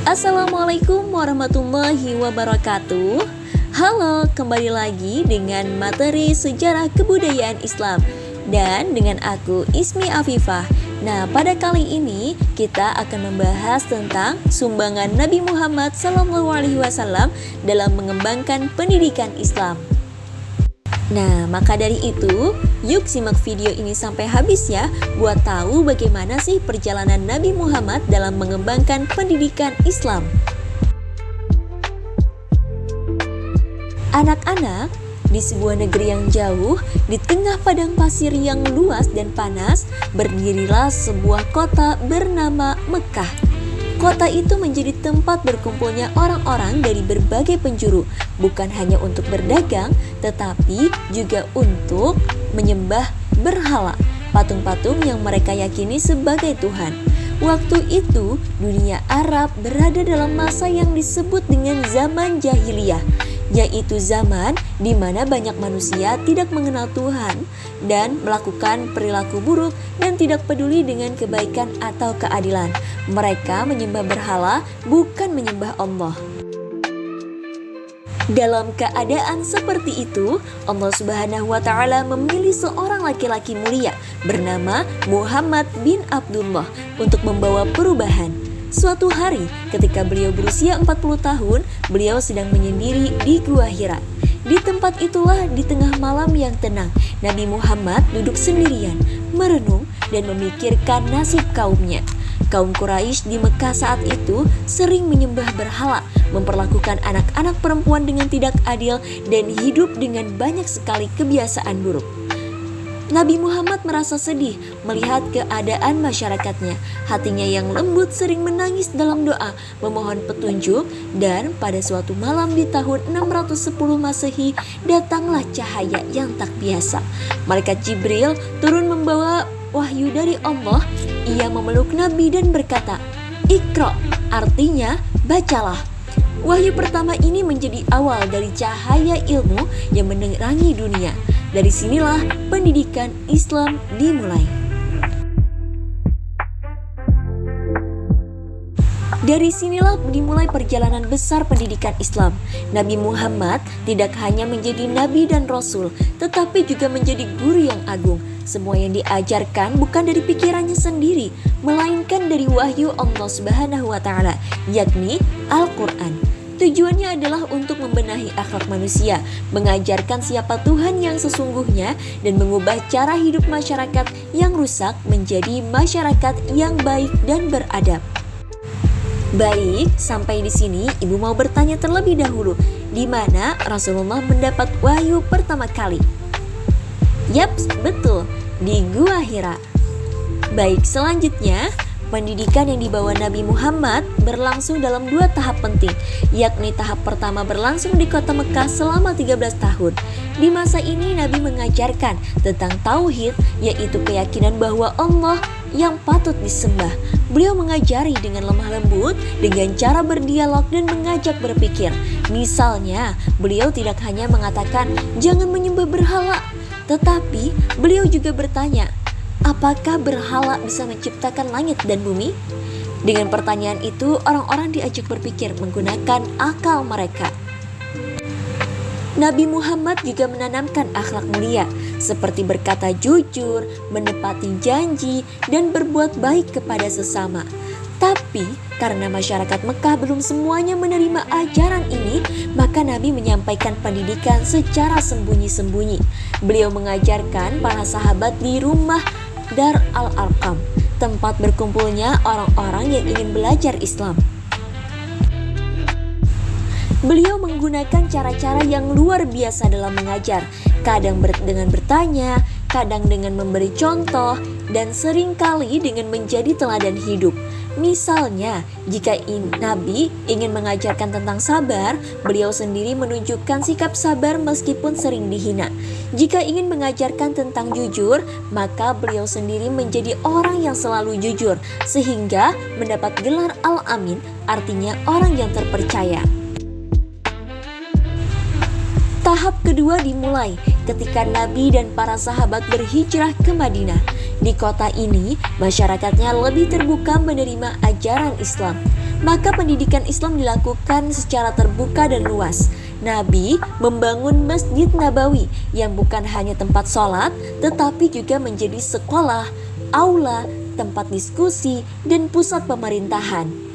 Assalamualaikum warahmatullahi wabarakatuh. Halo, kembali lagi dengan materi sejarah kebudayaan Islam dan dengan aku Ismi Afifah. Nah, pada kali ini kita akan membahas tentang sumbangan Nabi Muhammad SAW dalam mengembangkan pendidikan Islam. Nah, maka dari itu, yuk simak video ini sampai habis ya, buat tahu bagaimana sih perjalanan Nabi Muhammad dalam mengembangkan pendidikan Islam. Anak-anak, di sebuah negeri yang jauh, di tengah padang pasir yang luas dan panas, berdirilah sebuah kota bernama Mekah. Kota itu menjadi tempat berkumpulnya orang-orang dari berbagai penjuru, bukan hanya untuk berdagang, tetapi juga untuk menyembah berhala, patung-patung yang mereka yakini sebagai Tuhan. Waktu itu, dunia Arab berada dalam masa yang disebut dengan zaman jahiliyah, yaitu zaman di mana banyak manusia tidak mengenal Tuhan dan melakukan perilaku buruk dan tidak peduli dengan kebaikan atau keadilan. Mereka menyembah berhala, bukan menyembah Allah. Dalam keadaan seperti itu, Allah Subhanahu wa Ta'ala memilih seorang laki-laki mulia bernama Muhammad bin Abdullah untuk membawa perubahan. Suatu hari, ketika beliau berusia 40 tahun, beliau sedang menyendiri di Gua Hira. Di tempat itulah, di tengah malam yang tenang, Nabi Muhammad duduk sendirian, merenung dan memikirkan nasib kaumnya. Kaum Quraisy di Mekah saat itu sering menyembah berhala, memperlakukan anak-anak perempuan dengan tidak adil, dan hidup dengan banyak sekali kebiasaan buruk. Nabi Muhammad merasa sedih melihat keadaan masyarakatnya. Hatinya yang lembut sering menangis dalam doa, memohon petunjuk, dan pada suatu malam di tahun 610 Masehi, datanglah cahaya yang tak biasa. Malaikat Jibril turun membawa wahyu dari Allah. Ia memeluk Nabi dan berkata, "Iqra," artinya bacalah. Wahyu pertama ini menjadi awal dari cahaya ilmu yang menerangi dunia. Dari sinilah pendidikan Islam dimulai. Dari sinilah dimulai perjalanan besar pendidikan Islam. Nabi Muhammad tidak hanya menjadi nabi dan rasul, tetapi juga menjadi guru yang agung. Semua yang diajarkan bukan dari pikirannya sendiri, melainkan dari wahyu Allah Subhanahu wa Ta'ala, yakni Al-Quran. Tujuannya adalah untuk membenahi akhlak manusia, mengajarkan siapa Tuhan yang sesungguhnya, dan mengubah cara hidup masyarakat yang rusak menjadi masyarakat yang baik dan beradab. Baik, sampai di sini ibu mau bertanya terlebih dahulu, di mana Rasulullah mendapat wahyu pertama kali? Yaps, betul, di Gua Hira. Baik, selanjutnya pendidikan yang dibawa Nabi Muhammad berlangsung dalam 2 tahap penting, yakni tahap pertama berlangsung di kota Mekah selama 13 tahun. Di masa ini Nabi mengajarkan tentang tauhid, yaitu keyakinan bahwa Allah yang patut disembah. Beliau mengajari dengan lemah lembut, dengan cara berdialog dan mengajak berpikir. Misalnya, beliau tidak hanya mengatakan jangan menyembah berhala, tetapi beliau juga bertanya, apakah berhala bisa menciptakan langit dan bumi? Dengan pertanyaan itu, orang-orang diajak berpikir menggunakan akal mereka. Nabi Muhammad juga menanamkan akhlak mulia, seperti berkata jujur, menepati janji, dan berbuat baik kepada sesama. Tapi, karena masyarakat Mekah belum semuanya menerima ajaran ini, maka Nabi menyampaikan pendidikan secara sembunyi-sembunyi. Beliau mengajarkan para sahabat di rumah Dar Al-Arqam, tempat berkumpulnya orang-orang yang ingin belajar Islam. Beliau menggunakan cara-cara yang luar biasa dalam mengajar, kadang dengan bertanya, kadang dengan memberi contoh, dan seringkali dengan menjadi teladan hidup. Misalnya, jika Nabi ingin mengajarkan tentang sabar, beliau sendiri menunjukkan sikap sabar meskipun sering dihina. Jika ingin mengajarkan tentang jujur, maka beliau sendiri menjadi orang yang selalu jujur, sehingga mendapat gelar Al-Amin, artinya orang yang terpercaya. Tahap kedua dimulai ketika Nabi dan para sahabat berhijrah ke Madinah. Di kota ini, masyarakatnya lebih terbuka menerima ajaran Islam. Maka pendidikan Islam dilakukan secara terbuka dan luas. Nabi membangun Masjid Nabawi yang bukan hanya tempat sholat, tetapi juga menjadi sekolah, aula, tempat diskusi, dan pusat pemerintahan.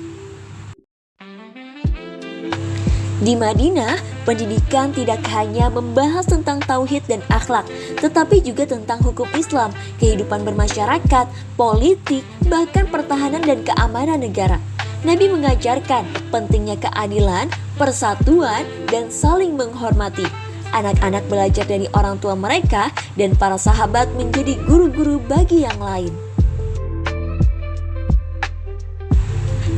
Di Madinah, pendidikan tidak hanya membahas tentang tauhid dan akhlak, tetapi juga tentang hukum Islam, kehidupan bermasyarakat, politik, bahkan pertahanan dan keamanan negara. Nabi mengajarkan pentingnya keadilan, persatuan, dan saling menghormati. Anak-anak belajar dari orang tua mereka dan para sahabat menjadi guru-guru bagi yang lain.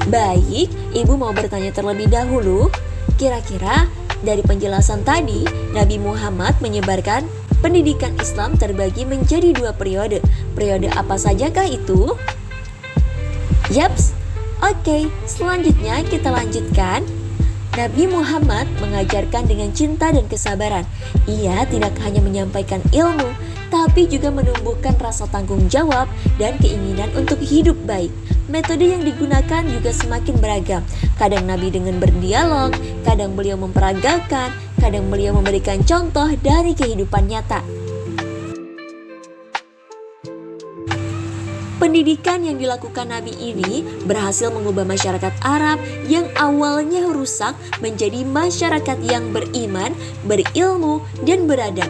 Baik, Ibu mau bertanya terlebih dahulu. Kira-kira dari penjelasan tadi, Nabi Muhammad menyebarkan pendidikan Islam terbagi menjadi 2 periode. Periode apa sajakah itu? Yaps, oke, selanjutnya kita lanjutkan. Nabi Muhammad mengajarkan dengan cinta dan kesabaran. Ia tidak hanya menyampaikan ilmu, tapi juga menumbuhkan rasa tanggung jawab dan keinginan untuk hidup baik. Metode yang digunakan juga semakin beragam. Kadang Nabi dengan berdialog, kadang beliau memperagakan, kadang beliau memberikan contoh dari kehidupan nyata. Pendidikan yang dilakukan Nabi ini berhasil mengubah masyarakat Arab yang awalnya rusak menjadi masyarakat yang beriman, berilmu, dan beradab.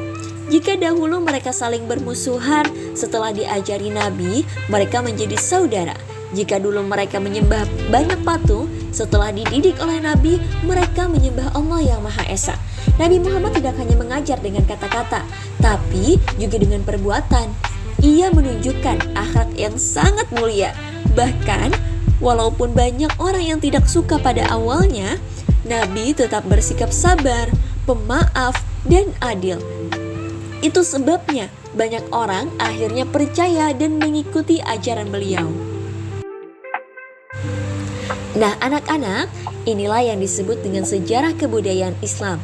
Jika dahulu mereka saling bermusuhan, setelah diajari Nabi, mereka menjadi saudara. Jika dulu mereka menyembah banyak patung, setelah dididik oleh Nabi, mereka menyembah Allah yang Maha Esa. Nabi Muhammad tidak hanya mengajar dengan kata-kata, tapi juga dengan perbuatan. Ia menunjukkan akhlak yang sangat mulia. Bahkan, walaupun banyak orang yang tidak suka pada awalnya, Nabi tetap bersikap sabar, pemaaf, dan adil. Itu sebabnya banyak orang akhirnya percaya dan mengikuti ajaran beliau. Nah, anak-anak, inilah yang disebut dengan sejarah kebudayaan Islam.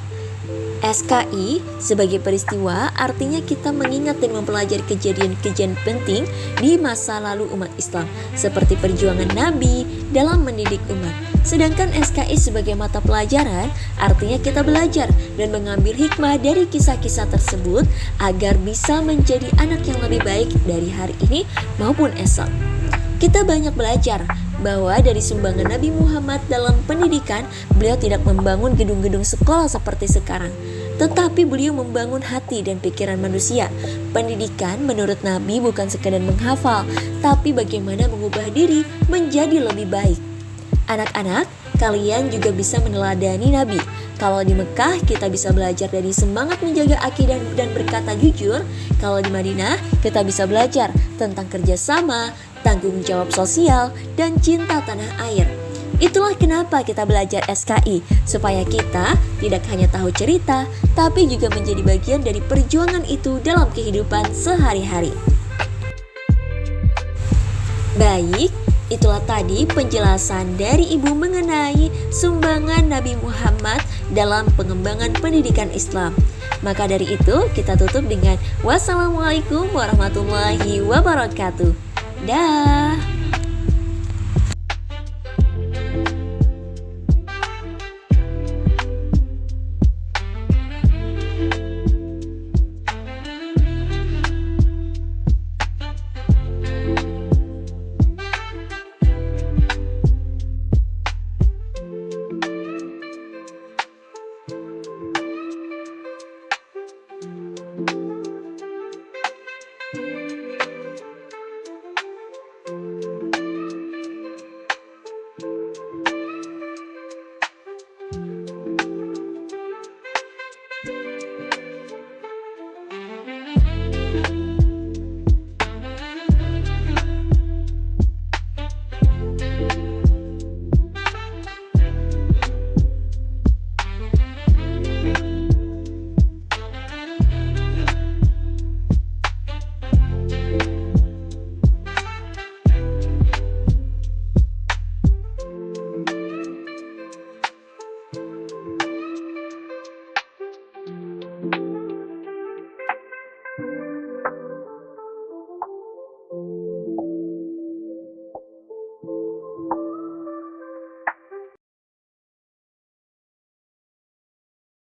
SKI sebagai peristiwa artinya kita mengingat dan mempelajari kejadian-kejadian penting di masa lalu umat Islam, seperti perjuangan Nabi dalam mendidik umat. Sedangkan SKI sebagai mata pelajaran artinya kita belajar dan mengambil hikmah dari kisah-kisah tersebut agar bisa menjadi anak yang lebih baik dari hari ini maupun esok. Kita banyak belajar bahwa dari sumbangan Nabi Muhammad dalam pendidikan, beliau tidak membangun gedung-gedung sekolah seperti sekarang, tetapi beliau membangun hati dan pikiran manusia. Pendidikan menurut Nabi bukan sekadar menghafal, tapi bagaimana mengubah diri menjadi lebih baik. Anak-anak, kalian juga bisa meneladani Nabi. Kalau di Mekah kita bisa belajar dari semangat menjaga akidah dan berkata jujur. Kalau di Madinah kita bisa belajar tentang kerjasama, tanggung jawab sosial, dan cinta tanah air. Itulah kenapa kita belajar SKI, supaya kita tidak hanya tahu cerita, tapi juga menjadi bagian dari perjuangan itu dalam kehidupan sehari-hari. Baik, itulah tadi penjelasan dari Ibu mengenai sumbangan Nabi Muhammad dalam pengembangan pendidikan Islam. Maka dari itu kita tutup dengan wassalamualaikum warahmatullahi wabarakatuh. Dah.